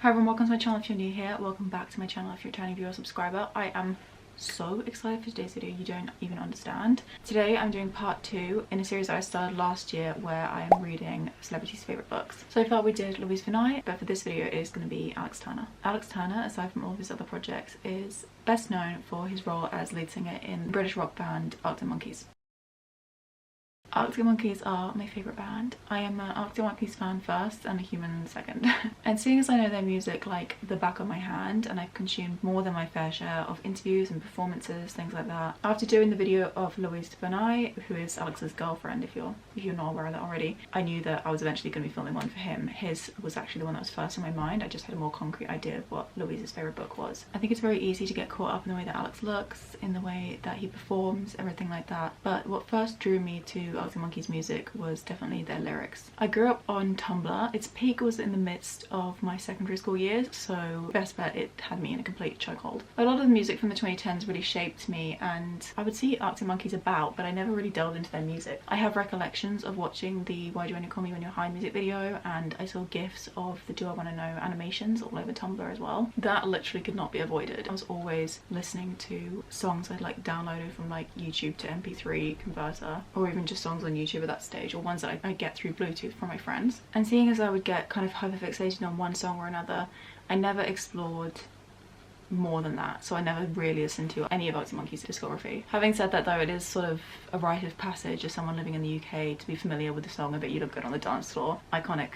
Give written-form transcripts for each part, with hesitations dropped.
Hi everyone, welcome to my channel if you're new here. Welcome back to my channel if you're a returning viewer or subscriber. I am so excited for today's video, you don't even understand. Today I'm doing part 2 in a series that I started last year where I am reading celebrities' favourite books. So far we did Louise Vinay, but for this video it is going to be Alex Turner. Alex Turner, aside from all of his other projects, is best known for his role as lead singer in the British rock band Arctic Monkeys. Arctic Monkeys are my favourite band. I am an Arctic Monkeys fan first and a human second. And seeing as I know their music like the back of my hand and I've consumed more than my fair share of interviews and performances, things like that. After doing the video of Louise Vinay, who is Alex's girlfriend if you're not aware of that already, I knew that I was eventually going to be filming one for him. His was actually the one that was first in my mind. I just had a more concrete idea of what Louise's favourite book was. I think it's very easy to get caught up in the way that Alex looks, in the way that he performs, everything like that. But what first drew me to Arctic Monkeys music was definitely their lyrics. I grew up on Tumblr. Its peak was in the midst of my secondary school years, so best bet it had me in a complete chokehold. A lot of the music from the 2010s really shaped me, and I would see Arctic Monkeys about, but I never really delved into their music. I have recollections of watching the Why Do You Only Call Me When You're High music video, and I saw gifs of the Do I Want to Know animations all over Tumblr as well. That literally could not be avoided. I was always listening to songs I'd like downloaded from like YouTube to MP3 converter, or even just songs on YouTube at that stage, or ones that I get through Bluetooth from my friends. And seeing as I would get kind of hyperfixated on one song or another, I never explored more than that, so I never really listened to any of Arctic Monkeys' discography. Having said that though, it is sort of a rite of passage as someone living in the UK to be familiar with the song I Bet You Look Good on the Dance Floor. Iconic.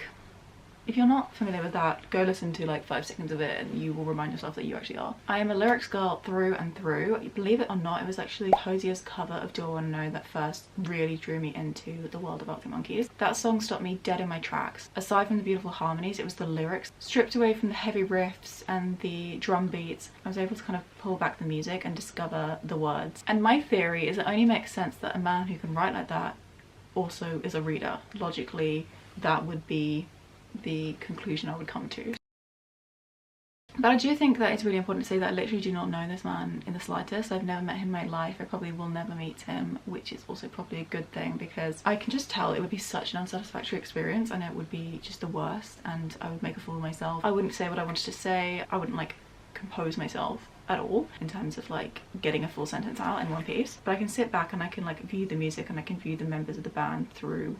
If you're not familiar with that, go listen to like 5 seconds of it and you will remind yourself that you actually are. I am a lyrics girl through and through. Believe it or not, it was actually Hosier's cover of Do I Want to Know that first really drew me into the world of Arctic Monkeys. That song stopped me dead in my tracks. Aside from the beautiful harmonies, it was the lyrics. Stripped away from the heavy riffs and the drum beats, I was able to kind of pull back the music and discover the words. And my theory is it only makes sense that a man who can write like that also is a reader. Logically, that would be the conclusion I would come to. But I do think that it's really important to say that I literally do not know this man in the slightest. I've never met him in my life. I probably will never meet him, which is also probably a good thing because I can just tell it would be such an unsatisfactory experience and it would be just the worst and I would make a fool of myself. I wouldn't say what I wanted to say. I wouldn't like compose myself at all in terms of like getting a full sentence out in one piece. But I can sit back and I can like view the music and I can view the members of the band through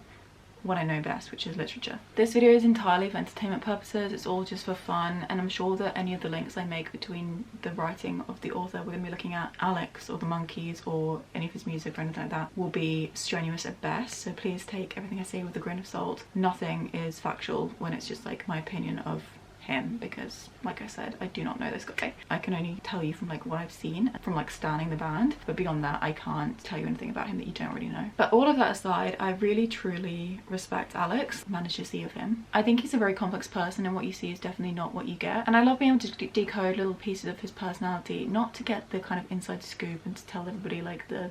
what I know best, which is literature. This video is entirely for entertainment purposes. It's all just for fun, and I'm sure that any of the links I make between the writing of the author, we're going to be looking at Alex or the Monkeys or any of his music or anything like that, will be strenuous at best, so please take everything I say with a grain of salt. Nothing is factual when it's just like my opinion of him, because like I said, I do not know this guy. I can only tell you from like what I've seen from like standing the band, but beyond that I can't tell you anything about him that you don't already know. But all of that aside, I really truly respect Alex. Managed to see of him. I think he's a very complex person and what you see is definitely not what you get, and I love being able to decode little pieces of his personality, not to get the kind of inside scoop and to tell everybody like the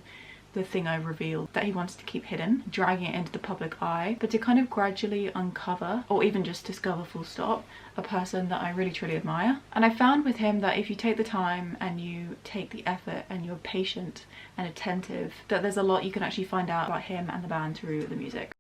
thing I revealed that he wants to keep hidden, dragging it into the public eye, but to kind of gradually uncover, or even just discover full stop, a person that I really truly admire. And I found with him that if you take the time and you take the effort and you're patient and attentive, that there's a lot you can actually find out about him and the band through the music.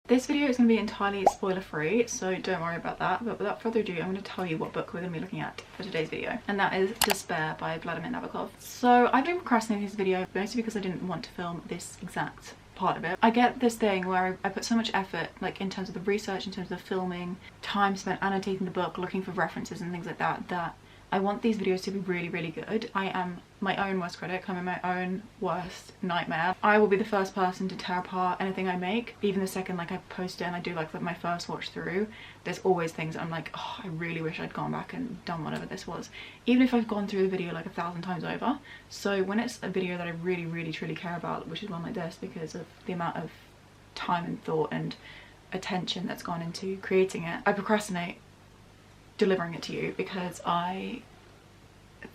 This video is going to be entirely spoiler free, so don't worry about that, but without further ado I'm going to tell you what book we're going to be looking at for today's video, and that is Despair by Vladimir Nabokov. So I've been procrastinating this video mostly because I didn't want to film this exact part of it. I get this thing where I put so much effort like in terms of the research, in terms of the filming, time spent annotating the book, looking for references and things like that, that I want these videos to be really, really good. I am my own worst critic. I'm in my own worst nightmare. I will be the first person to tear apart anything I make. Even the second like I post it and I do like my first watch through, there's always things I'm like, oh, I really wish I'd gone back and done whatever this was. Even if I've gone through the video like 1,000 times over. So when it's a video that I really, really, truly care about, which is one like this because of the amount of time and thought and attention that's gone into creating it, I procrastinate delivering it to you because I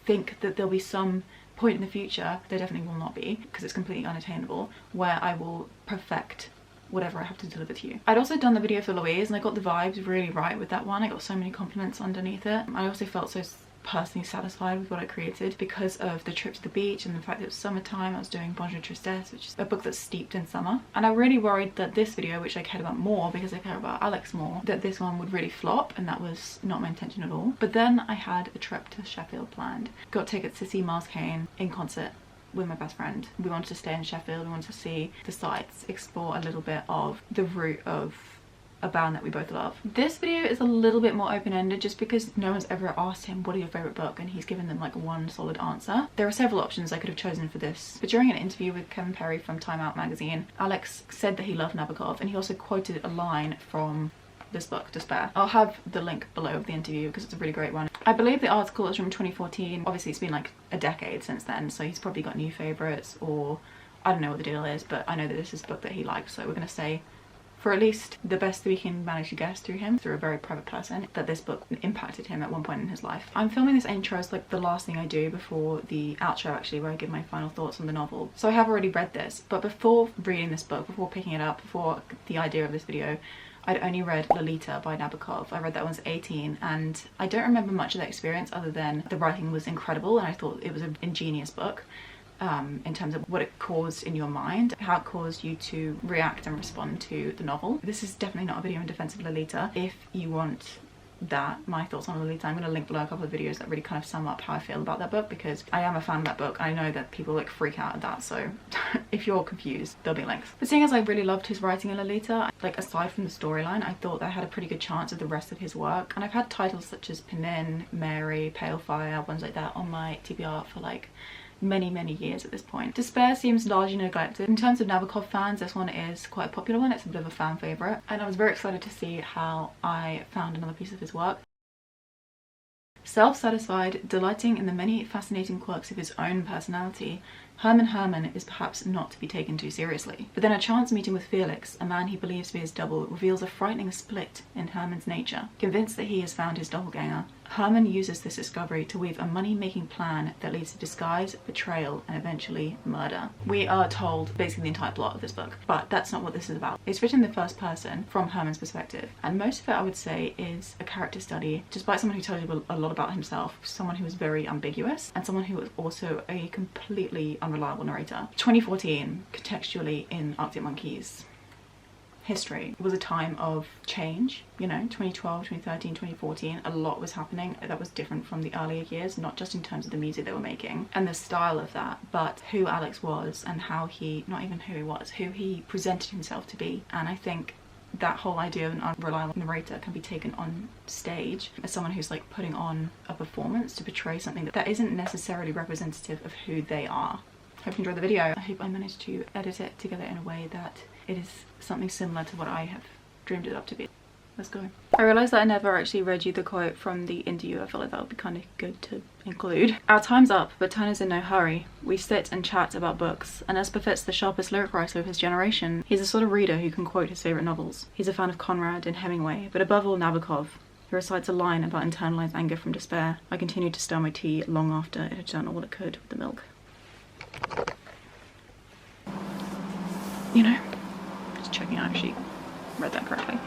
think that there'll be some point in the future, there definitely will not be because it's completely unattainable, where I will perfect whatever I have to deliver to you. I'd also done the video for Louise and I got the vibes really right with that one. I got so many compliments underneath it. I also felt so personally satisfied with what I created because of the trip to the beach and the fact that it was summertime. I was doing Bonjour Tristesse, which is a book that's steeped in summer, and I really worried that this video, which I cared about more because I care about Alex more, that this one would really flop, and that was not my intention at all. But then I had a trip to Sheffield planned, got tickets to see Kane in concert with my best friend. We wanted to stay in Sheffield, we wanted to see the sights, explore a little bit of the route of a band that we both love. This video is a little bit more open-ended just because no one's ever asked him what is your favorite book, and he's given them like one solid answer. There are several options I could have chosen for this, but during an interview with Kevin Perry from Time Out magazine, Alex said that he loved Nabokov, and he also quoted a line from this book, Despair. I'll have the link below of the interview because it's a really great one. I believe the article is from 2014. Obviously it's been like a decade since then, so he's probably got new favourites, or I don't know what the deal is, but I know that this is a book that he liked, so we're gonna say, for at least the best that we can manage to guess through him, through a very private person, that this book impacted him at one point in his life. I'm filming this intro as like the last thing I do before the outro actually, where I give my final thoughts on the novel. So I have already read this, but before reading this book, before picking it up, before the idea of this video, I'd only read Lolita by Nabokov. I read that when I was 18, and I don't remember much of that experience other than the writing was incredible and I thought it was an ingenious book. In terms of what it caused in your mind, how it caused you to react and respond to the novel. This is definitely not a video in defense of Lolita. If you want my thoughts on Lolita, I'm going to link below a couple of videos that really kind of sum up how I feel about that book, because I am a fan of that book. I know that people like freak out at that, so if you're confused, there'll be links. But seeing as I really loved his writing in Lolita, like aside from the storyline, I thought that I had a pretty good chance of the rest of his work, and I've had titles such as Penin, Mary, Pale Fire, ones like that on my TBR for like many years at this point. Despair seems largely neglected. In terms of Nabokov fans, this one is quite a popular one. It's a bit of a fan favourite, and I was very excited to see how I found another piece of his work. Self-satisfied, delighting in the many fascinating quirks of his own personality, Herman is perhaps not to be taken too seriously. But then a chance meeting with Felix, a man he believes to be his double, reveals a frightening split in Herman's nature. Convinced that he has found his doppelganger, Herman uses this discovery to weave a money-making plan that leads to disguise, betrayal, and eventually murder. We are told basically the entire plot of this book, but that's not what this is about. It's written in the first person from Herman's perspective, and most of it I would say is a character study, despite someone who tells you a lot about himself, someone who is very ambiguous, and someone who is also a completely unreliable narrator. 2014, contextually in Arctic Monkeys history, was a time of change, you know, 2012, 2013, 2014, a lot was happening that was different from the earlier years, not just in terms of the music they were making and the style of that, but who Alex was and how he, not even who he was, who he presented himself to be. And I think that whole idea of an unreliable narrator can be taken on stage as someone who's like putting on a performance to portray something that isn't necessarily representative of who they are. Hope you enjoyed the video. I hope I managed to edit it together in a way that it is something similar to what I have dreamed it up to be. Let's go. I realised that I never actually read you the quote from the interview. I felt like that would be kind of good to include. Our time's up, but Turner's in no hurry. We sit and chat about books, and as befits the sharpest lyric writer of his generation, he's the sort of reader who can quote his favourite novels. He's a fan of Conrad and Hemingway, but above all Nabokov. He recites a line about internalised anger from despair. I continued to stir my tea long after it had done all it could with the milk. You know, just checking I actually read that correctly.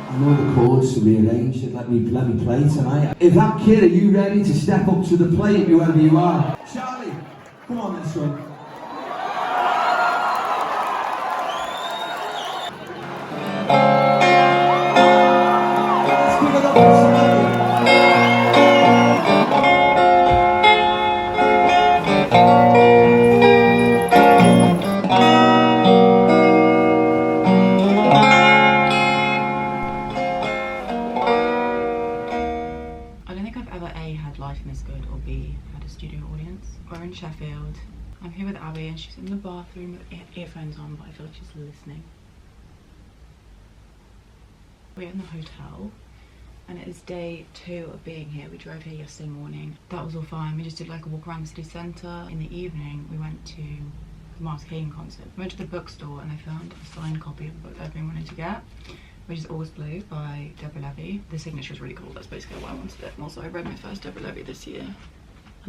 I know the chords to rearrange it, let me play tonight. If that kid, are you ready to step up to the plate, whoever you are? Charlie, come on then, son. Let's give it up for Charlie. she's in the bathroom with earphones on, but I feel like she's listening. We're in the hotel and it is day 2 of being here. We drove here yesterday morning. That was all fine. We just did like a walk around the city centre. In the evening we went to the Kane concert. We went to the bookstore and I found a signed copy of the book that I've been wanting to get, which is Always Blue by Deborah Levy. The signature is really cool. That's basically why I wanted it. And also I read my first Deborah Levy this year.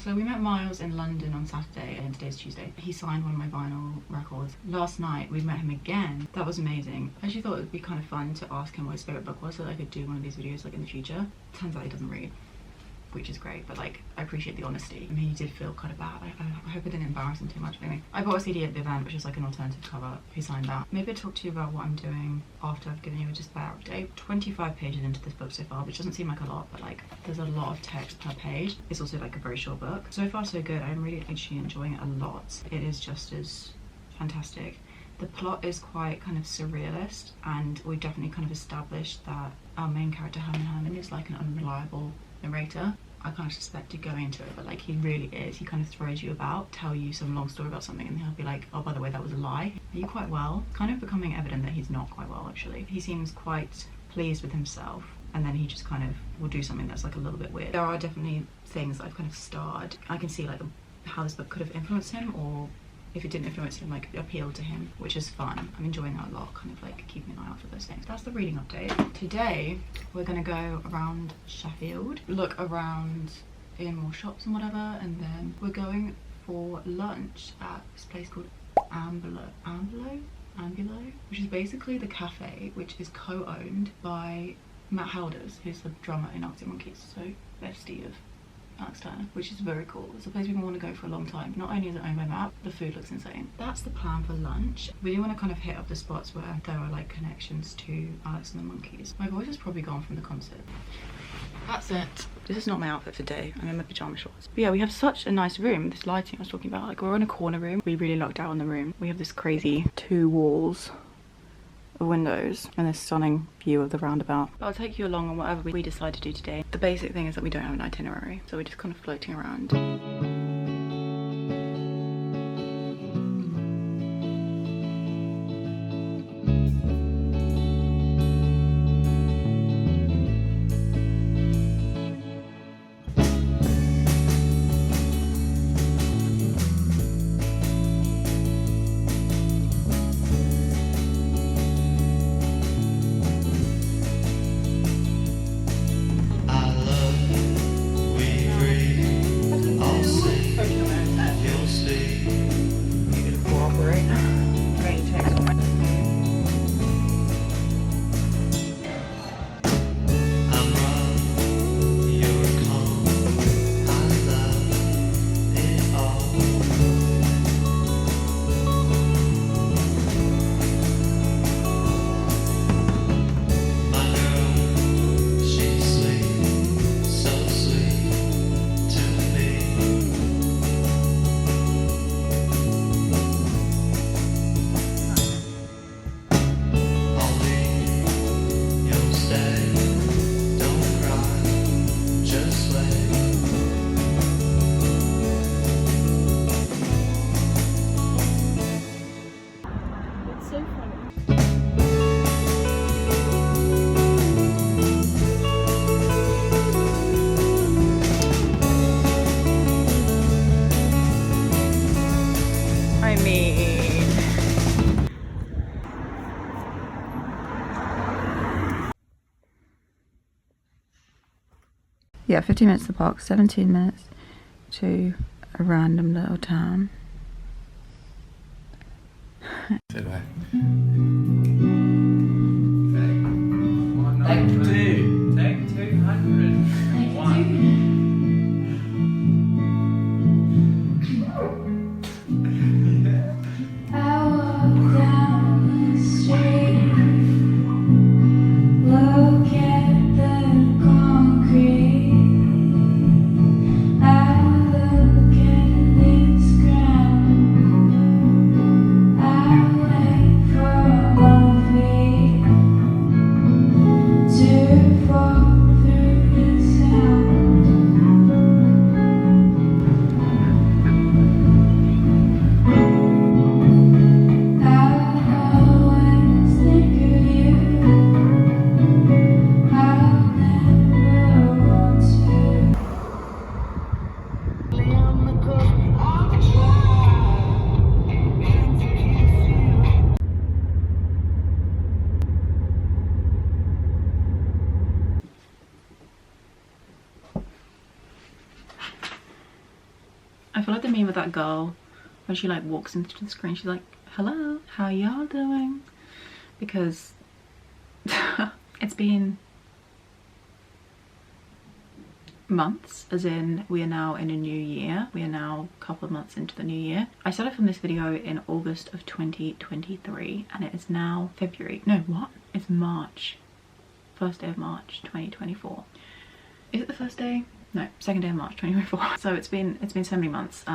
So we met Miles in London on Saturday and today's Tuesday. He signed one of my vinyl records. Last night we met him again. That was amazing. I actually thought it would be kind of fun to ask him what his favourite book was so that I could do one of these videos like in the future. Turns out he doesn't read, which is great, but like I appreciate the honesty. I mean, he did feel kind of bad. I hope I didn't embarrass him too much. But anyway, I bought a CD at the event, which is like an alternative cover. He signed that. Maybe I'll talk to you about what I'm doing after I've given you a just about update. 25 pages into this book so far, which doesn't seem like a lot, but like there's a lot of text per page. It's also like a very short book. So far so good. I'm really actually enjoying it a lot. It is just as fantastic. The plot is quite kind of surrealist, and we definitely kind of established that our main character Herman is like an unreliable narrator. I kind of suspected going into it, but like he really is. He kind of throws you about, tell you some long story about something, and he'll be like, oh, by the way, that was a lie. Are you quite well? Kind of becoming evident that he's not quite well, actually. He seems quite pleased with himself, and then he just kind of will do something that's like a little bit weird. There are definitely things that I've kind of starred. I can see like how this book could have influenced him, or if it didn't influence him, like appeal to him, which is fun. I'm enjoying that a lot, kind of like keeping an eye out for those things. That's the reading update. Today we're gonna go around Sheffield, look around in more shops and whatever, and then we're going for lunch at this place called Ambulo, which is basically the cafe which is co-owned by Matt Helders, who's the drummer in Arctic Monkeys, so bestie of Alex Turner, which is very cool. It's a place we've been wanting to go for a long time. Not only is it owned by Matt, the food looks insane. That's the plan for lunch. We do want to kind of hit up the spots where there are like connections to Alex and the Monkeys. My voice has probably gone from the concert. That's it. This is not my outfit for day. I'm in my pyjama shorts. But yeah, we have such a nice room. This lighting I was talking about, like we're in a corner room. We really lucked out on the room. We have this crazy 2 walls of windows and this stunning view of the roundabout. But I'll take you along on whatever we decide to do today. The basic thing is that we don't have an itinerary, so we're just kind of floating around. Yeah, 15 minutes to the park, 17 minutes to a random little town. Say bye. Take 2. Take 200. For I feel like the meme of that girl when she like walks into the screen, she's like, hello, how y'all doing? Because it's been months, as in we are now in a new year. We are now a couple of months into the new year. I started filming this video in August of 2023 and it is now February. No, what? It's March. First day of March 2024. Is it the first day? No, second day of March 2024. So it's been so many months.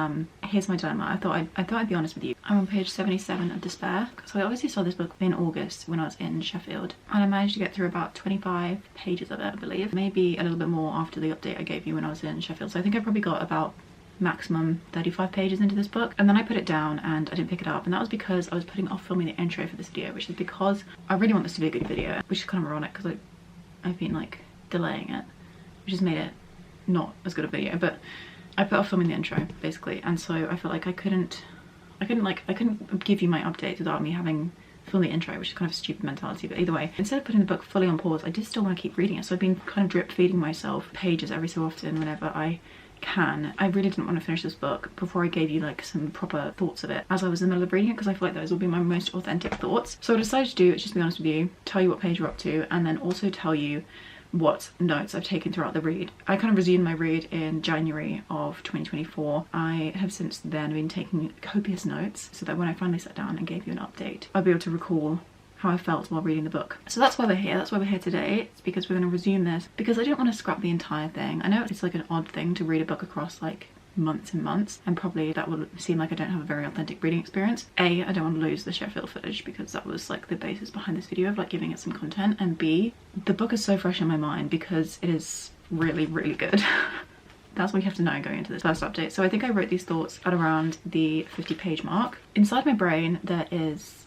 Here's my dilemma. I thought I'd be honest with you. I'm on page 77 of Despair. So I obviously saw this book in August when I was in Sheffield, and I managed to get through about 25 pages of it, I believe. Maybe a little bit more after the update I gave you when I was in Sheffield. So I think I probably got about maximum 35 pages into this book, and then I put it down and I didn't pick it up, and that was because I was putting off filming the intro for this video, which is because I really want this to be a good video, which is kind of ironic because I've been like delaying it, which has made it not as good a video. But I put off filming the intro basically, and so I felt like I couldn't give you my updates without me having filmed the intro, which is kind of a stupid mentality. But either way, instead of putting the book fully on pause, I did still want to keep reading it, so I've been kind of drip feeding myself pages every so often whenever I can. I really didn't want to finish this book before I gave you like some proper thoughts of it as I was in the middle of reading it, because I feel like those will be my most authentic thoughts. So what I decided to do is just be honest with you, tell you what page we're up to, and then also tell you what notes I've taken throughout the read. I kind of resumed my read in January of 2024. I have since then been taking copious notes so that when I finally sat down and gave you an update, I'll be able to recall how I felt while reading the book. So that's why we're here. That's why we're here today. It's because we're going to resume this, because I don't want to scrap the entire thing. I know it's like an odd thing to read a book across like months and months, and probably that will seem like I don't have a very authentic reading experience. A, I don't want to lose the Sheffield footage because that was like the basis behind this video of like giving it some content, and B, the book is so fresh in my mind because it is really, really good. That's what you have to know going into this first update. So I think I wrote these thoughts at around the 50-page mark. Inside my brain there is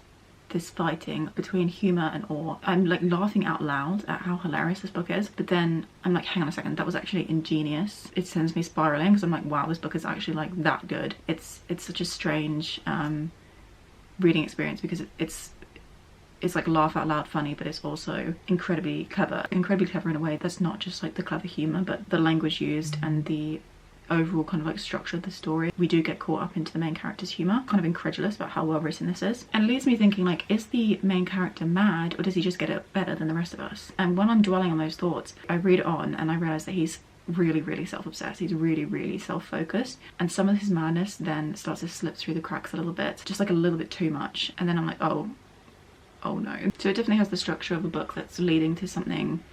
this fighting between humour and awe. I'm like laughing out loud at how hilarious this book is, but then I'm like, hang on a second, that was actually ingenious. It sends me spiraling because I'm like, wow, this book is actually like that good. It's such a strange reading experience because it's like laugh out loud funny, but it's also incredibly clever in a way that's not just like the clever humour, but the language used and the overall kind of like structure of the story. We do get caught up into the main character's humour, kind of incredulous about how well written this is, and it leaves me thinking like, is the main character mad or does he just get it better than the rest of us? And when I'm dwelling on those thoughts, I read it on and I realise that he's really self-obsessed. He's really self-focused, and some of his madness then starts to slip through the cracks a little bit, just like a little bit too much, and then I'm like, oh no. So it definitely has the structure of a book that's leading to something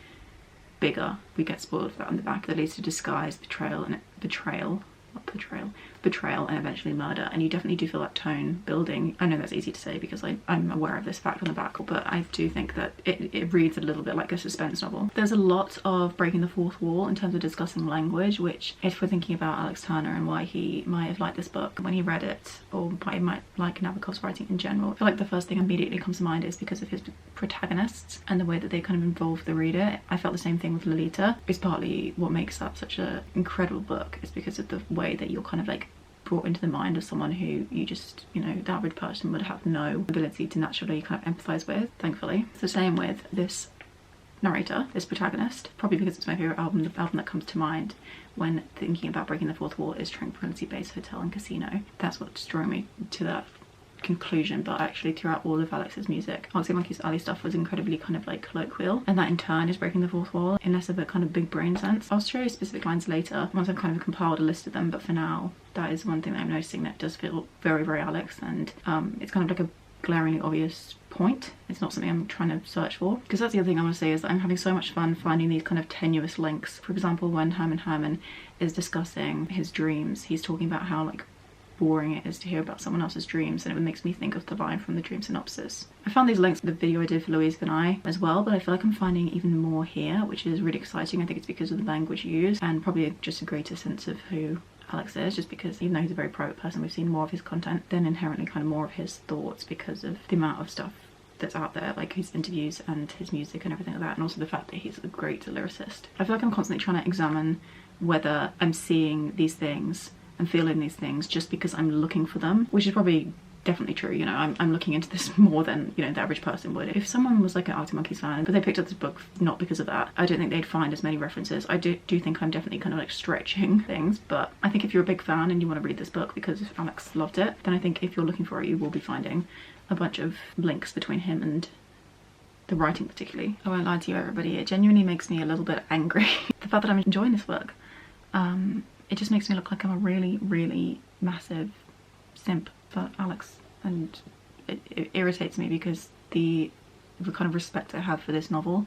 bigger. We get spoiled for that on the back, that leads to disguise, betrayal, and eventually murder. And you definitely do feel that tone building. I know that's easy to say because I'm aware of this fact on the back, but I do think that it reads a little bit like a suspense novel. There's a lot of breaking the fourth wall in terms of discussing language, which, if we're thinking about Alex Turner and why he might have liked this book when he read it, or why he might like Nabokov's writing in general, I feel like the first thing immediately comes to mind is because of his protagonists and the way that they kind of involve the reader. I felt the same thing with Lolita. It's partly what makes that such an incredible book, is because of the way that you're kind of like brought into the mind of someone who you just, you know, the average person would have no ability to naturally kind of empathize with, thankfully. It's the same with this narrator, this protagonist, probably because it's my favourite album. The album that comes to mind when thinking about breaking the fourth wall is Tranquility Base Hotel and Casino. That's what's drawing me to that conclusion. But actually throughout all of Alex's music, Arctic Monkeys' early stuff was incredibly kind of like colloquial, and that in turn is breaking the fourth wall in less of a kind of big brain sense. I'll show you specific lines later once I've kind of compiled a list of them, but for now that is one thing that I'm noticing that does feel very Alex, and it's kind of like a glaringly obvious point. It's not something I'm trying to search for, because that's the other thing I want to say is that I'm having so much fun finding these kind of tenuous links. For example, when Herman is discussing his dreams, he's talking about how like boring it is to hear about someone else's dreams, and it makes me think of the line from the dream synopsis. I found these links in the video I did for Louise Van I as well, but I feel like I'm finding even more here, which is really exciting. I think it's because of the language used and probably just a greater sense of who Alex is, just because even though he's a very private person, we've seen more of his content than inherently kind of more of his thoughts because of the amount of stuff that's out there, like his interviews and his music and everything like that, and also the fact that he's a great lyricist. I feel like I'm constantly trying to examine whether I'm seeing these things and feeling these things just because I'm looking for them, which is probably definitely true. You know, I'm looking into this more than, you know, the average person would. If someone was like an Arctic Monkeys fan but they picked up this book not because of that, I don't think they'd find as many references. I do think I'm definitely kind of like stretching things, but I think if you're a big fan and you want to read this book because Alex loved it, then I think if you're looking for it, you will be finding a bunch of links between him and the writing particularly. I won't lie to you, everybody, it genuinely makes me a little bit angry. The fact that I'm enjoying this book, it just makes me look like I'm a really, really massive simp for Alex, and it irritates me because the kind of respect I have for this novel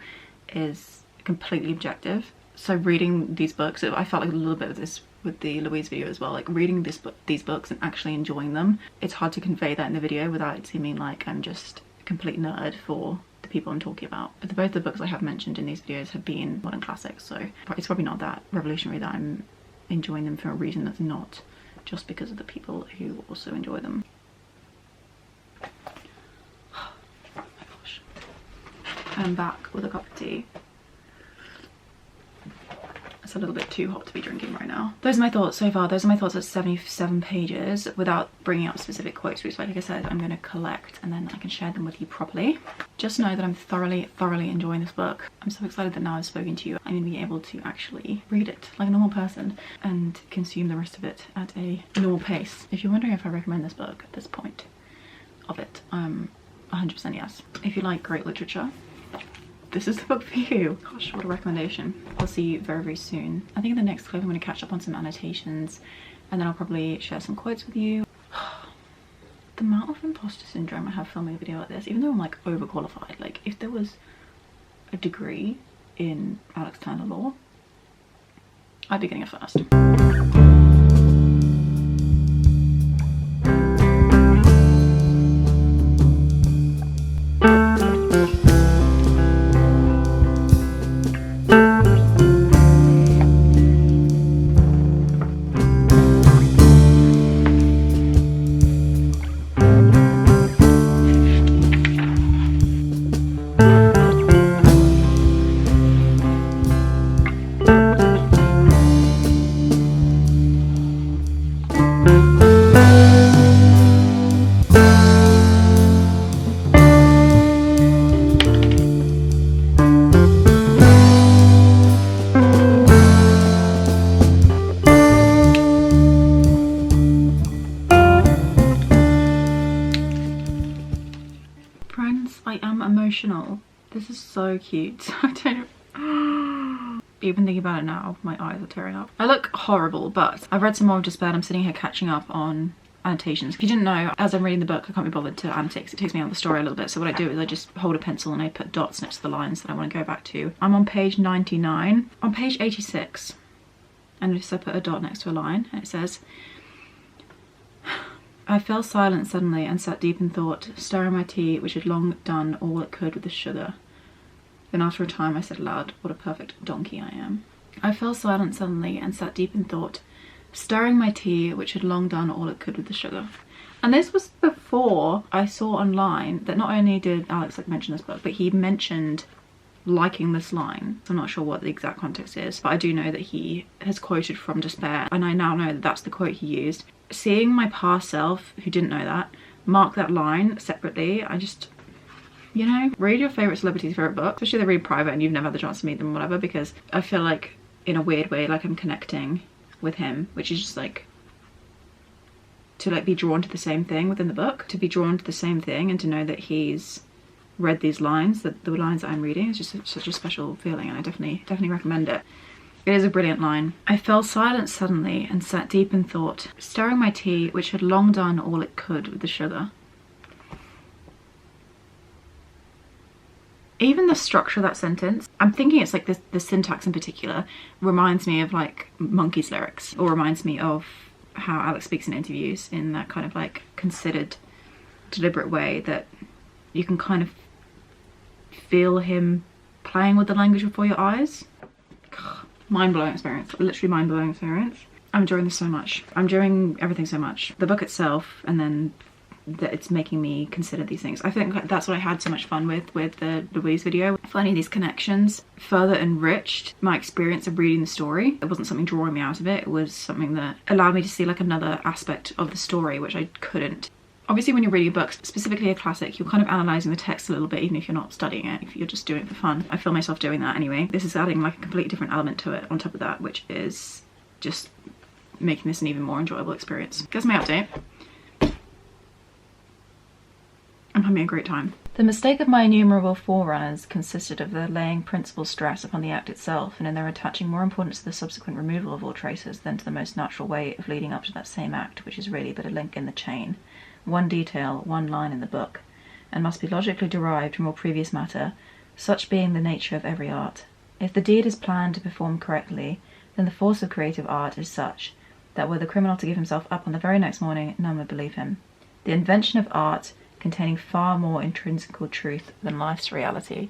is completely objective. So reading these books, I felt like a little bit of this with the Louise video as well, like reading these books and actually enjoying them, it's hard to convey that in the video without it seeming like I'm just a complete nerd for the people I'm talking about. But both the books I have mentioned in these videos have been modern classics, so it's probably not that revolutionary that I'm enjoying them for a reason that's not just because of the people who also enjoy them. Oh my gosh. I'm back with a cup of tea. It's a little bit too hot to be drinking right now. Those are my thoughts so far. Those are my thoughts at 77 pages without bringing up specific quotes, which like I said, I'm going to collect and then I can share them with you properly. Just know that I'm thoroughly enjoying this book. I'm so excited that now I've spoken to you, I'm going to be able to actually read it like a normal person and consume the rest of it at a normal pace. If you're wondering if I recommend this book at this point of it, 100% yes. If you like great literature, this is the book for you. Gosh, what a recommendation. I'll see you very soon. I think in the next clip I'm going to catch up on some annotations and then I'll probably share some quotes with you. The amount of imposter syndrome I have filming a video like this, even though I'm like overqualified, like if there was a degree in Alex Turner law, I'd be getting it first. Emotional. This is so cute. I don't even thinking about it now, my eyes are tearing up. I look horrible, but I've read some more of Despair and I'm sitting here catching up on annotations. If you didn't know, as I'm reading the book I can't be bothered to annotate because it takes me out of the story a little bit, so what I do is I just hold a pencil and I put dots next to the lines that I want to go back to. I'm on page 99. On page 86 and just I put a dot next to a line and it says, I fell silent suddenly and sat deep in thought, stirring my tea, which had long done all it could with the sugar. Then after a time I said aloud, what a perfect donkey I am. I fell silent suddenly and sat deep in thought, stirring my tea, which had long done all it could with the sugar. And this was before I saw online that not only did Alex like mention this book, but he mentioned liking this line. I'm not sure what the exact context is, but I do know that he has quoted from Despair, and I now know that that's the quote he used. Seeing my past self, who didn't know that, mark that line separately, I just, you know, read your favourite celebrity's favourite book, especially if they read private and you've never had the chance to meet them or whatever, because I feel like in a weird way like I'm connecting with him, which is just like to like be drawn to the same thing within the book, to be drawn to the same thing and to know that he's read these lines, that the lines that I'm reading is just such a special feeling, and I definitely recommend it. It is a brilliant line. I fell silent suddenly and sat deep in thought, stirring my tea, which had long done all it could with the sugar. Even the structure of that sentence, I'm thinking it's like this, the syntax in particular reminds me of like Monkeys lyrics, or reminds me of how Alex speaks in interviews in that kind of like considered, deliberate way that you can kind of feel him playing with the language before your eyes. Mind-blowing experience, literally mind-blowing experience. I'm enjoying this so much. I'm enjoying everything so much. The book itself, and then that it's making me consider these things. I think that's what I had so much fun with the Louise video. Finding these connections further enriched my experience of reading the story. It wasn't something drawing me out of it. It was something that allowed me to see like another aspect of the story, which I couldn't Obviously when you're reading books, specifically a classic, you're kind of analysing the text a little bit, even if you're not studying it, if you're just doing it for fun. I feel myself doing that anyway. This is adding like a completely different element to it on top of that, which is just making this an even more enjoyable experience. That's my update. I'm having a great time. The mistake of my innumerable forerunners consisted of their laying principal stress upon the act itself, and in their attaching more importance to the subsequent removal of all traces than to the most natural way of leading up to that same act, which is really but a link in the chain. One detail, one line in the book, and must be logically derived from all previous matter, such being the nature of every art. If the deed is planned to perform correctly, then the force of creative art is such, that were the criminal to give himself up on the very next morning, none would believe him. The invention of art, containing far more intrinsical truth than life's reality.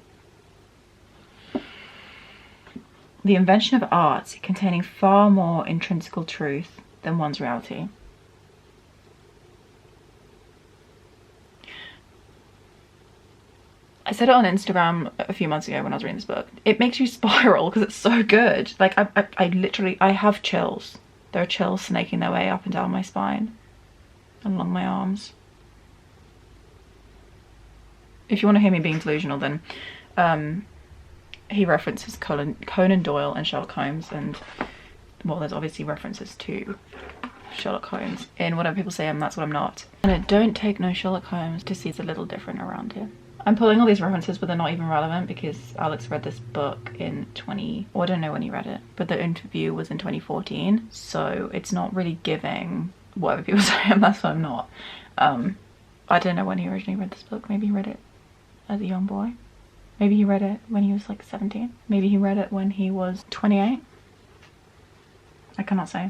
The invention of art, containing far more intrinsical truth than one's reality. I said it on Instagram a few months ago when I was reading this book. It makes you spiral because it's so good. Like I have chills. There are chills snaking their way up and down my spine and along my arms. If you want to hear me being delusional, then he references Conan Doyle and Sherlock Holmes, and well, there's obviously references to Sherlock Holmes in Whatever People Say That's What I'm Not. And it don't take no Sherlock Holmes to see it's a little different around here. I'm pulling all these references, but they're not even relevant because Alex read this book in I don't know when he read it, but the interview was in 2014, so it's not really giving Whatever People Say That's What I'm Not. I don't know when he originally read this book. Maybe he read it as a young boy. Maybe he read it when he was like 17. Maybe he read it when he was 28. I cannot say.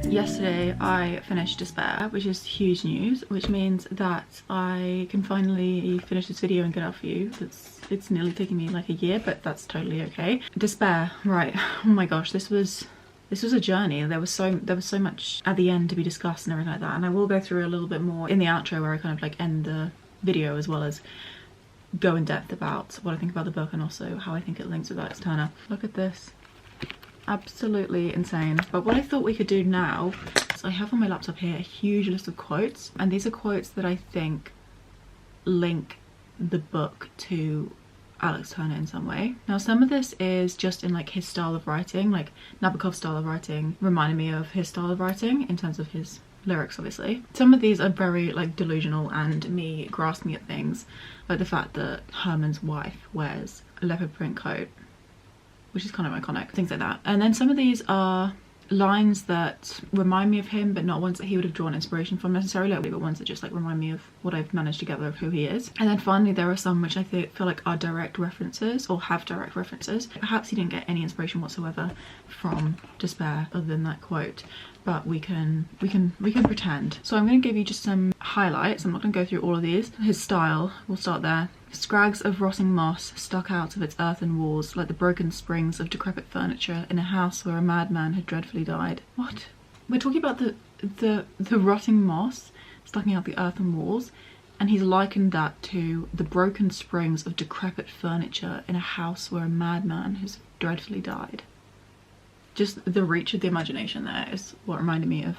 Yesterday I finished Despair, which is huge news, which means that I can finally finish this video and get it out for you. It's nearly taking me like a year, but that's totally okay. Despair, right? Oh my gosh, this was a journey. There was so much at the end to be discussed and everything like that, and I will go through a little bit more in the outro where I kind of like end the video, as well as go in depth about what I think about the book and also how I think it links with Alex Turner. Look at this. Absolutely insane. But what I thought we could do now is I have on my laptop here a huge list of quotes, and these are quotes that I think link the book to Alex Turner in some way. Now some of this is just in like his style of writing, like Nabokov's style of writing reminded me of his style of writing in terms of his lyrics, obviously. Some of these are very like delusional and me grasping at things, like the fact that Herman's wife wears a leopard print coat, which is kind of iconic, things like that. And then some of these are lines that remind me of him, but not ones that he would have drawn inspiration from necessarily, but ones that just like remind me of what I've managed to gather of who he is. And then finally there are some which I feel like are direct references or have direct references. Perhaps he didn't get any inspiration whatsoever from Despair other than that quote, but we can pretend. So I'm going to give you just some highlights. I'm not going to go through all of these. His style, we'll start there. Scrags of rotting moss stuck out of its earthen walls like the broken springs of decrepit furniture in a house where a madman had dreadfully died. What? We're talking about the rotting moss sticking out the earthen walls, and he's likened that to the broken springs of decrepit furniture in a house where a madman has dreadfully died. Just the reach of the imagination there is what reminded me of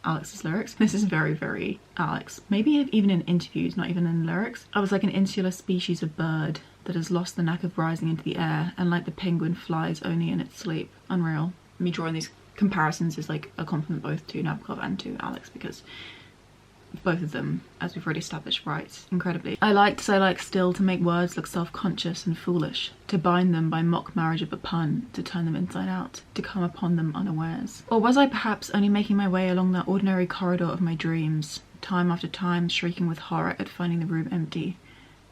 Alex's lyrics. This is very, very Alex. Maybe even in interviews, not even in lyrics. I was like an insular species of bird that has lost the knack of rising into the air, and like the penguin flies only in its sleep. Unreal. Me drawing these comparisons is like a compliment both to Nabokov and to Alex, because both of them, as we've already established, write incredibly. I like still to make words look self-conscious and foolish, to bind them by mock marriage of a pun, to turn them inside out, to come upon them unawares. Or was I perhaps only making my way along that ordinary corridor of my dreams, time after time shrieking with horror at finding the room empty,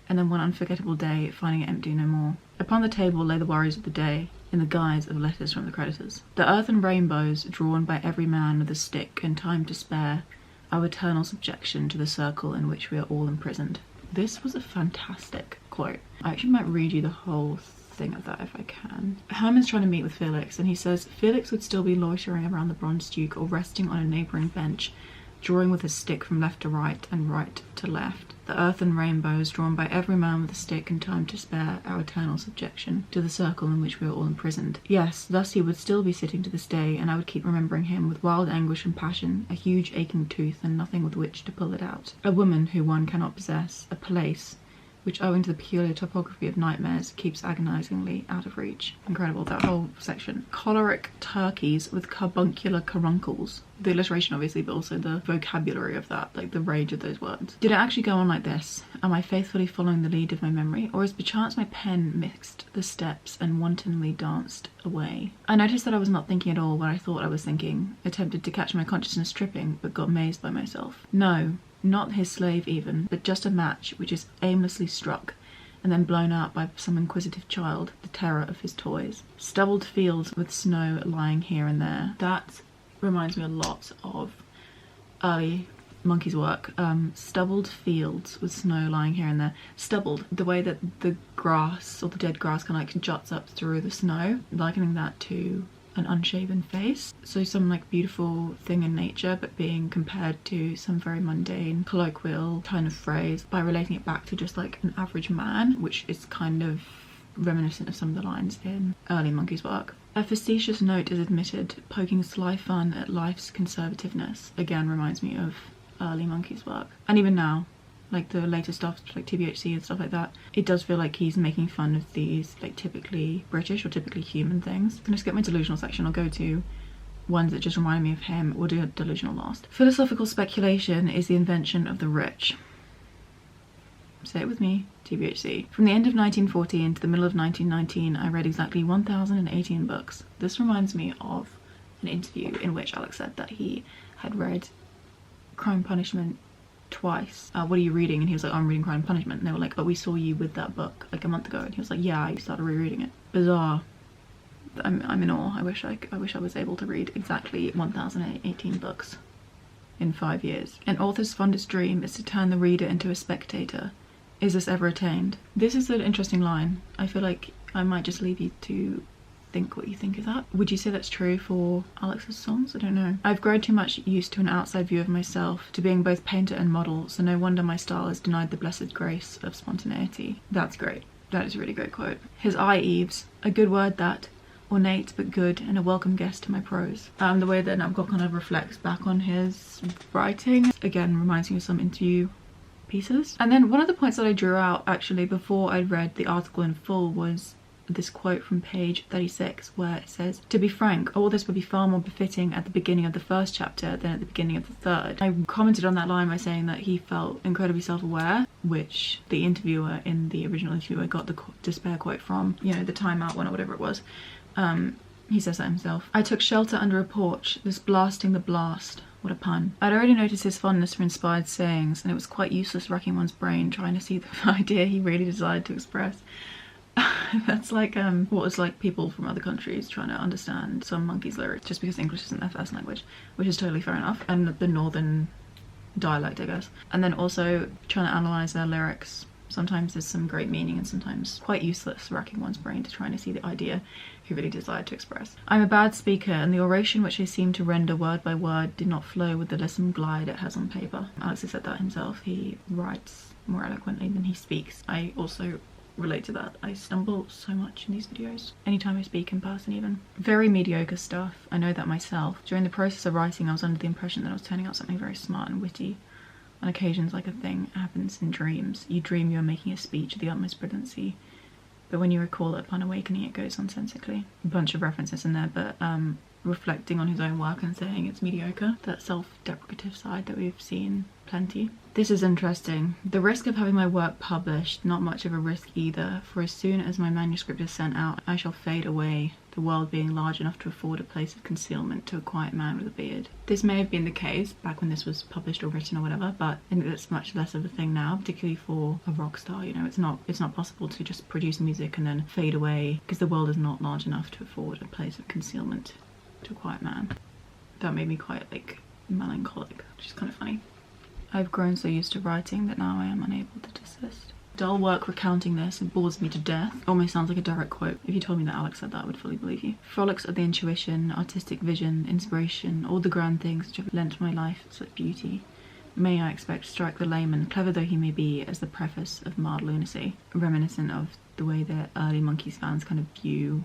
and then one unforgettable day finding it empty no more? Upon the table lay the worries of the day, in the guise of letters from the creditors. The earthen rainbows drawn by every man with a stick and time to spare, our eternal subjection to the circle in which we are all imprisoned. This was a fantastic quote. I actually might read you the whole thing of that if I can. Herman's trying to meet with Felix, and he says Felix would still be loitering around the Bronze Duke or resting on a neighbouring bench, drawing with his stick from left to right and right to left. The earthen rainbows drawn by every man with a stick and time to spare, our eternal subjection to the circle in which we are all imprisoned. Yes, thus he would still be sitting to this day, and I would keep remembering him with wild anguish and passion, a huge aching tooth and nothing with which to pull it out. A woman who one cannot possess, a place which, owing to the peculiar topography of nightmares, keeps agonizingly out of reach. Incredible, that whole section. Choleric turkeys with carbuncular caruncles. The illustration obviously, but also the vocabulary of that, like the rage of those words. Did it actually go on like this? Am I faithfully following the lead of my memory, or is perchance my pen mixed the steps and wantonly danced away? I noticed that I was not thinking at all what I thought I was thinking, attempted to catch my consciousness tripping, but got mazed by myself. No, not his slave even, but just a match which is aimlessly struck and then blown out by some inquisitive child, the terror of his toys. Stubbled fields with snow lying here and there. That reminds me a lot of early Monkey's work. Stubbled fields with snow lying here and there. Stubbled, the way that the grass or the dead grass kind of like juts up through the snow, likening that to an unshaven face. So some like beautiful thing in nature, but being compared to some very mundane colloquial kind of phrase by relating it back to just like an average man, which is kind of reminiscent of some of the lines in early Monkey's work. A facetious note is admitted, poking sly fun at life's conservativeness. Again, reminds me of early Monkey's work. And even now, like the later stuff, like TBHC and stuff like that, it does feel like he's making fun of these like typically British or typically human things. I'm gonna skip my delusional section. I'll go to ones that just remind me of him. We'll do a delusional last. Philosophical speculation is the invention of the rich. Say it with me, TBHC. From the end of 1914 to the middle of 1919, I read exactly 1,018 books. This reminds me of an interview in which Alex said that he had read Crime Punishment twice. What are you reading? And he was like, oh, I'm reading Crime and Punishment. And they were like, but we saw you with that book like a month ago. And he was like, yeah, I started rereading it. Bizarre. I'm in awe. I wish I was able to read exactly 1,018 books in 5 years. An author's fondest dream is to turn the reader into a spectator. Is this ever attained? This is an interesting line. I feel like I might just leave you to think what you think of that. Would you say that's true for Alex's songs? I don't know. I've grown too much used to an outside view of myself, to being both painter and model, so no wonder my style is denied the blessed grace of spontaneity. That's great. That is a really great quote. His eye Eves, a good word that, ornate but good and a welcome guest to my prose. The way that Nabokov kind of reflects back on his writing, again, reminds me of some interview pieces. And then one of the points that I drew out actually before I'd read the article in full was this quote from page 36 where it says, to be frank, all this would be far more befitting at the beginning of the first chapter than at the beginning of the third. I commented on that line by saying that he felt incredibly self-aware, which the interviewer in the original interview I got the despair quote from, you know, the Time Out one or whatever it was. He says that himself. I took shelter under a porch, this blasting the blast. What a pun. I'd already noticed his fondness for inspired sayings, and it was quite useless racking one's brain trying to see the idea he really desired to express. That's like what was like people from other countries trying to understand some Monkey's lyrics just because English isn't their first language, which is totally fair enough, and the northern dialect, I guess. And then also trying to analyse their lyrics. Sometimes there's some great meaning and sometimes quite useless racking one's brain to trying to see the idea he really desired to express. I'm a bad speaker, and the oration which I seem to render word by word did not flow with the lissom glide it has on paper. Alex has said that himself. He writes more eloquently than he speaks. I also relate to that. I stumble so much in these videos, anytime I speak in person even. Very mediocre stuff, I know that myself. During the process of writing I was under the impression that I was turning out something very smart and witty. On occasions, like a thing happens in dreams. You dream you are making a speech of the utmost brilliancy, but when you recall it upon awakening it goes nonsensically. A bunch of references in there, but reflecting on his own work and saying it's mediocre. That self-deprecative side that we've seen plenty. This is interesting. The risk of having my work published, not much of a risk either, for as soon as my manuscript is sent out, I shall fade away, the world being large enough to afford a place of concealment to a quiet man with a beard. This may have been the case back when this was published or written or whatever, but I think it's much less of a thing now, particularly for a rock star. You know, it's not possible to just produce music and then fade away because the world is not large enough to afford a place of concealment to a quiet man. That made me quite like melancholic, which is kind of funny. I've grown so used to writing that now I am unable to desist. Dull work recounting this, it bores me to death. Almost sounds like a direct quote. If you told me that Alex said that, I would fully believe you. Frolics of the intuition, artistic vision, inspiration, all the grand things which have lent my life such beauty. May I expect strike the layman, clever though he may be, as the preface of mild lunacy, reminiscent of the way that early Monkeys fans kind of view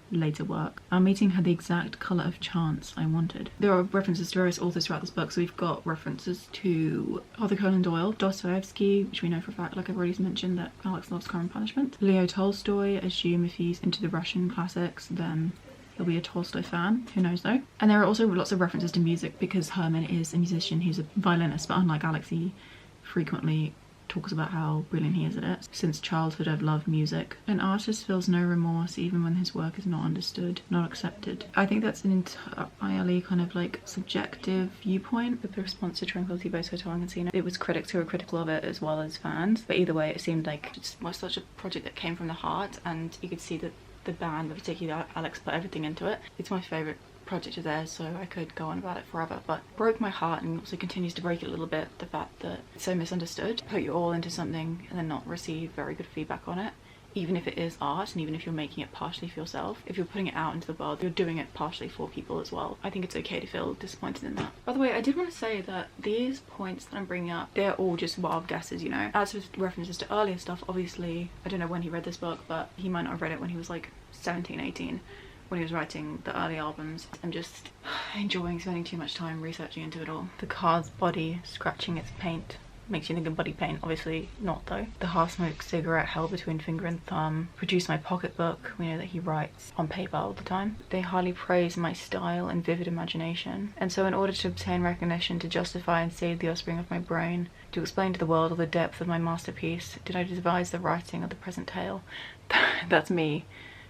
later work. Our meeting had the exact colour of chance I wanted. There are references to various authors throughout this book, so we've got references to Arthur Conan Doyle, Dostoevsky, which we know for a fact, like I've already mentioned, that Alex loves Crime and Punishment. Leo Tolstoy. Assume if he's into the Russian classics, then he'll be a Tolstoy fan. Who knows though? And there are also lots of references to music because Herman is a musician who's a violinist, but unlike Alex, he frequently talks about how brilliant he is at it. Since childhood I've loved music. An artist feels no remorse even when his work is not understood, not accepted. I think that's an entirely kind of like subjective viewpoint. With the response to Tranquility Base Hotel and Casino, it was critics who were critical of it as well as fans, but either way it seemed like it was such a project that came from the heart, and you could see that the band, particularly Alex, put everything into it. It's my favourite project of theirs, so I could go on about it forever, but broke my heart and also continues to break it a little bit, the fact that it's so misunderstood. Put your all into something and then not receive very good feedback on it, even if it is art and even if you're making it partially for yourself. If you're putting it out into the world, you're doing it partially for people as well. I think it's okay to feel disappointed in that. By the way, I did want to say that these points that I'm bringing up, they're all just wild guesses, you know. As with references to earlier stuff, obviously I don't know when he read this book, but he might not have read it when he was like 17, 18. When he was writing the early albums. I'm just enjoying spending too much time researching into it all. The car's body scratching its paint makes you think of body paint, obviously not though. The half-smoked cigarette held between finger and thumb. Produce my pocketbook. We know that he writes on paper all the time. They highly praise my style and vivid imagination. And so in order to obtain recognition, to justify and save the offspring of my brain, to explain to the world all the depth of my masterpiece, did I devise the writing of the present tale. That's me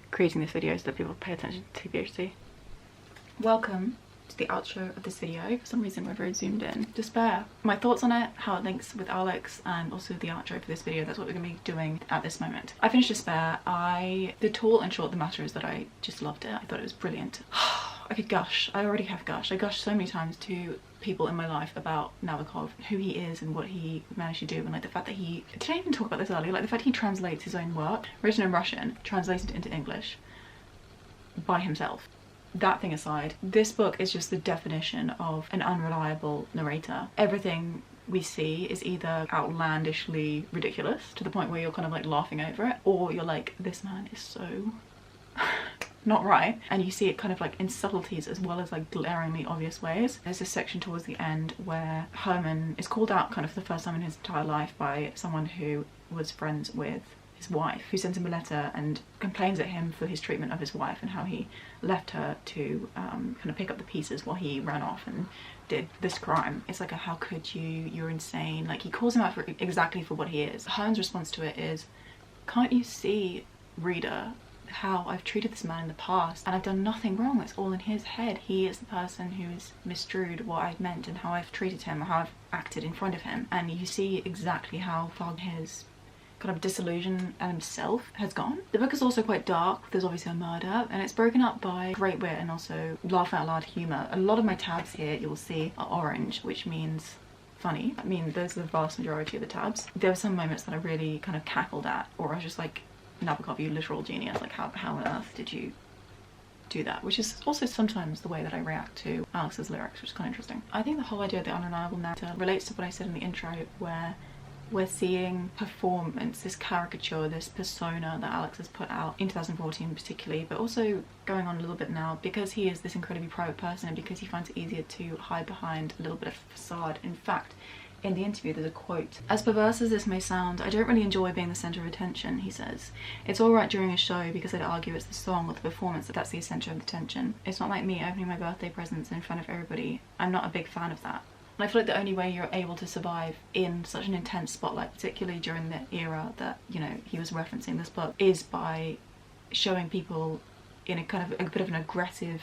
creating this video so that people pay attention to TBHC. Welcome to the outro of this video. For some reason we're very zoomed in. Despair. My thoughts on it, how it links with Alex, and also the outro for this video. That's what we're going to be doing at this moment. I finished Despair. The tall and short of the matter is that I just loved it. I thought it was brilliant. I could gush. I already have gushed. I gushed so many times to people in my life about Nabokov, who he is and what he managed to do, and like the fact that he, did I even talk about this earlier, like the fact he translates his own work written in Russian, translated into English by himself. That thing aside, this book is just the definition of an unreliable narrator. Everything we see is either outlandishly ridiculous to the point where you're kind of like laughing over it, or you're like, this man is so not right, and you see it kind of like in subtleties as well as like glaringly obvious ways. There's this section towards the end where Herman is called out kind of for the first time in his entire life by someone who was friends with his wife, who sends him a letter and complains at him for his treatment of his wife and how he left her to kind of pick up the pieces while he ran off and did this crime. It's like a, how could you, you're insane. Like he calls him out for exactly for what he is. Herman's response to it is, can't you see, reader, how I've treated this man in the past and I've done nothing wrong. It's all in his head. He is the person who has misdrew what I've meant and how I've treated him, how I've acted in front of him. And you see exactly how far his kind of disillusion at himself has gone. The book is also quite dark. There's obviously a murder and it's broken up by great wit and also laugh out loud humour. A lot of my tabs here you'll see are orange, which means funny. I mean, those are the vast majority of the tabs. There were some moments that I really kind of cackled at, or I was just like, Nabokov, you literal genius, like how on earth did you do that? Which is also sometimes the way that I react to Alex's lyrics, which is kind of interesting. I think the whole idea of the unreliable narrator relates to what I said in the intro, where we're seeing performance, this caricature, this persona that Alex has put out in 2014 particularly, but also going on a little bit now, because he is this incredibly private person and because he finds it easier to hide behind a little bit of facade. In fact, in the interview there's a quote. "As perverse as this may sound, I don't really enjoy being the centre of attention," he says. "It's alright during a show because I'd argue it's the song or the performance that's the centre of attention. It's not like me opening my birthday presents in front of everybody. I'm not a big fan of that." And I feel like the only way you're able to survive in such an intense spotlight, particularly during the era that, you know, he was referencing this book, is by showing people in a kind of a bit of an aggressive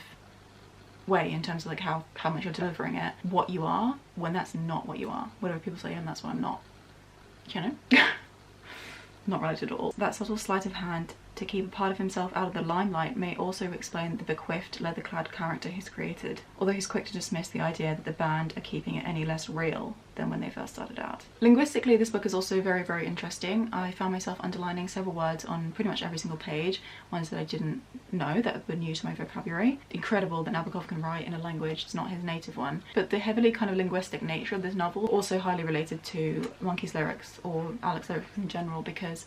way in terms of like how much you're delivering it, what you are, when that's not what you are. Whatever people say, and that's what I'm not, you know? Not related at all. That subtle sleight of hand to keep a part of himself out of the limelight may also explain the bequiffed, leather-clad character he's created, although he's quick to dismiss the idea that the band are keeping it any less real than when they first started out. Linguistically, this book is also very, very interesting. I found myself underlining several words on pretty much every single page, ones that I didn't know that were new to my vocabulary. Incredible that Nabokov can write in a language it's not his native one, but the heavily kind of linguistic nature of this novel also highly related to Monkey's lyrics, or Alex's lyrics in general, because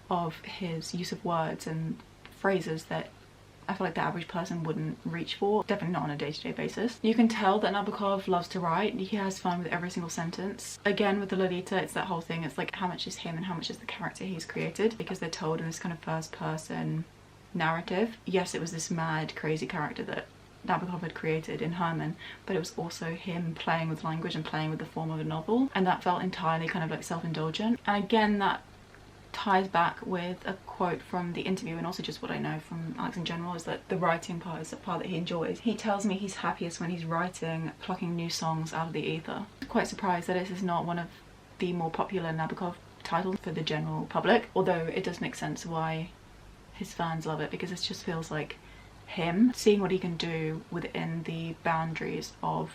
of his use of words and phrases that I feel like the average person wouldn't reach for, definitely not on a day-to-day basis. You can tell that Nabokov loves to write. He has fun with every single sentence. Again, with the Lolita, it's that whole thing. It's like how much is him and how much is the character he's created, because they're told in this kind of first-person narrative. Yes, it was this mad, crazy character that Nabokov had created in Herman, but it was also him playing with language and playing with the form of a novel, and that felt entirely kind of like self-indulgent. And again, that ties back with a quote from the interview, and also just what I know from Alex in general, is that the writing part is the part that he enjoys. He tells me he's happiest when he's writing, plucking new songs out of the ether. I'm quite surprised that this is not one of the more popular Nabokov titles for the general public, although it does make sense why his fans love it, because it just feels like him seeing what he can do within the boundaries of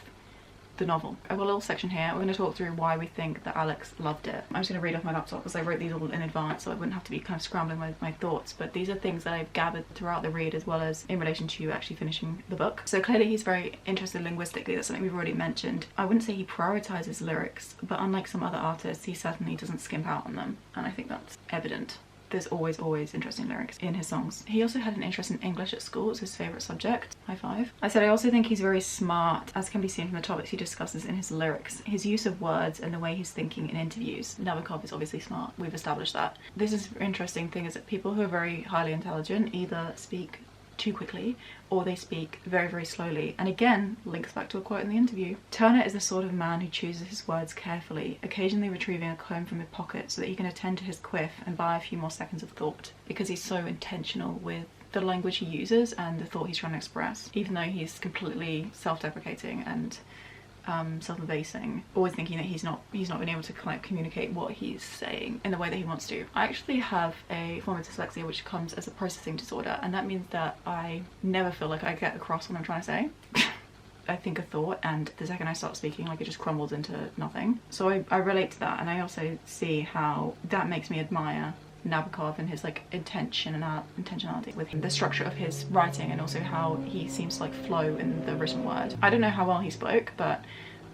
the novel. I've got a little section here. We're going to talk through why we think that Alex loved it. I'm just going to read off my laptop because I wrote these all in advance, so I wouldn't have to be kind of scrambling with my thoughts, but these are things that I've gathered throughout the read as well as in relation to actually finishing the book. So clearly he's very interested linguistically. That's something we've already mentioned. I wouldn't say he prioritizes lyrics, but unlike some other artists, he certainly doesn't skimp out on them, and I think that's evident. There's always interesting lyrics in his songs. He also had an interest in English at school. It's his favourite subject. High five. I said I also think he's very smart, as can be seen from the topics he discusses in his lyrics. His use of words and the way he's thinking in interviews. Nabokov is obviously smart. We've established that. This is an interesting thing, is that people who are very highly intelligent either speak too quickly or they speak very slowly, and again links back to a quote in the interview. Turner is the sort of man who chooses his words carefully, occasionally retrieving a comb from his pocket so that he can attend to his quiff and buy a few more seconds of thought, because he's so intentional with the language he uses and the thought he's trying to express, even though he's completely self-deprecating and self-effacing, always thinking that he's not been able to kind of communicate what he's saying in the way that he wants to. I actually have a form of dyslexia which comes as a processing disorder, and that means that I never feel like I get across what I'm trying to say. I think a thought, and the second I start speaking, like, it just crumbles into nothing. So I relate to that, and I also see how that makes me admire Nabokov and his like intentionality with the structure of his writing, and also how he seems to like flow in the written word. I don't know how well he spoke, but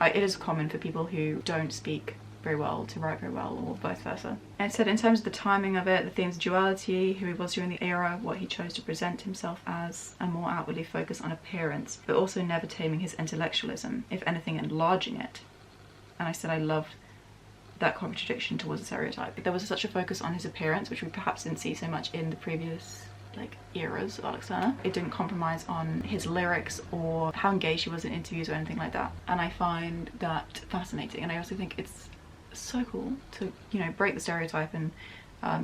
it is common for people who don't speak very well to write very well, or vice versa. And it said in terms of the timing of it, the themes of duality, who he was during the era, what he chose to present himself as, and more outwardly focus on appearance, but also never taming his intellectualism, if anything enlarging it. And I said I loved that contradiction towards the stereotype. There was such a focus on his appearance, which we perhaps didn't see so much in the previous like eras of Alex Turner. It didn't compromise on his lyrics or how engaged he was in interviews or anything like that, and I find that fascinating. And I also think it's so cool to, you know, break the stereotype and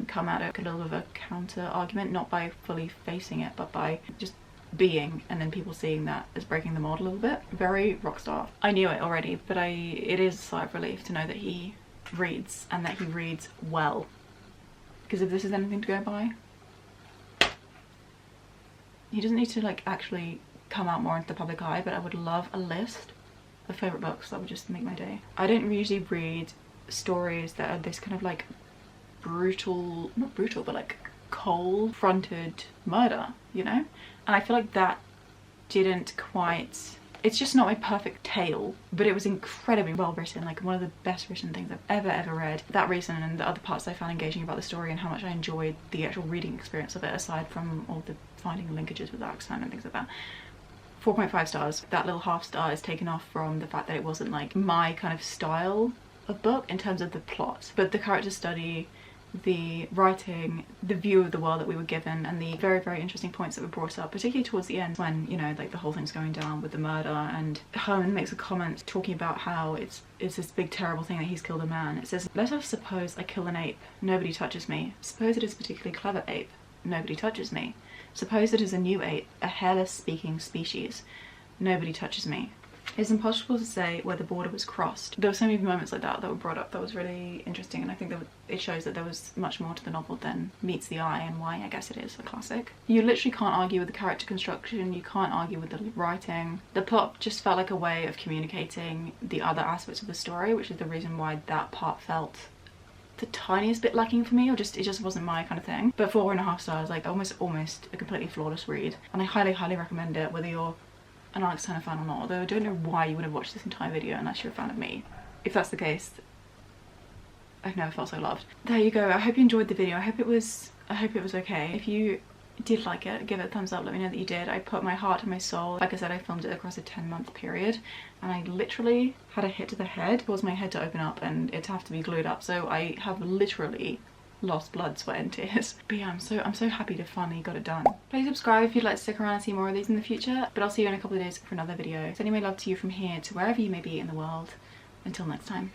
come at it a little bit of a counter argument, not by fully facing it, but by just being, and then people seeing that as breaking the mold a little bit. Very rock star. I knew it already, but it is a sigh of relief to know that he reads, and that he reads well, because if this is anything to go by, he doesn't need to like actually come out more into the public eye, but I would love a list of favourite books. That would just make my day. I don't usually read stories that are this kind of like brutal, not brutal, but like cold fronted murder, you know, and I feel like that didn't quite, it's just not my perfect tale, but it was incredibly well written, like one of the best written things I've ever read. That reason, and the other parts I found engaging about the story, and how much I enjoyed the actual reading experience of it, aside from all the finding linkages with Alex Turner and things like that. 4.5 stars. That little half star is taken off from the fact that it wasn't like my kind of style of book in terms of the plot, but the character study, the writing, the view of the world that we were given, and the very, very interesting points that were brought up, particularly towards the end when, you know, like the whole thing's going down with the murder and Herman makes a comment talking about how it's this big terrible thing that he's killed a man. It says, let us suppose I kill an ape, nobody touches me. Suppose it is a particularly clever ape, nobody touches me. Suppose it is a new ape, a hairless speaking species, nobody touches me. It's impossible to say where the border was crossed. There were so many moments like that that were brought up that was really interesting, and I think that it shows that there was much more to the novel than meets the eye, and why I guess it is a classic. You literally can't argue with the character construction, you can't argue with the writing. The plot just felt like a way of communicating the other aspects of the story, which is the reason why that part felt the tiniest bit lacking for me, or just it just wasn't my kind of thing. But 4.5 stars, like almost a completely flawless read, and I highly recommend it, whether you're an Alex Turner fan or not, although I don't know why you would have watched this entire video unless you're a fan of me. If that's the case, I've never felt so loved. There you go. I hope you enjoyed the video. I hope it was okay. If you did like it, give it a thumbs up, let me know that you did. I put my heart and my soul. Like I said, I filmed it across a 10-month period, and I literally had a hit to the head, caused my head to open up and it to have to be glued up, so I have literally lost blood, sweat and tears. But yeah, I'm so happy to finally got it done. Please subscribe if you'd like to stick around and see more of these in the future, but I'll see you in a couple of days for another video. Sending my love to you from here to wherever you may be in the world. Until next time.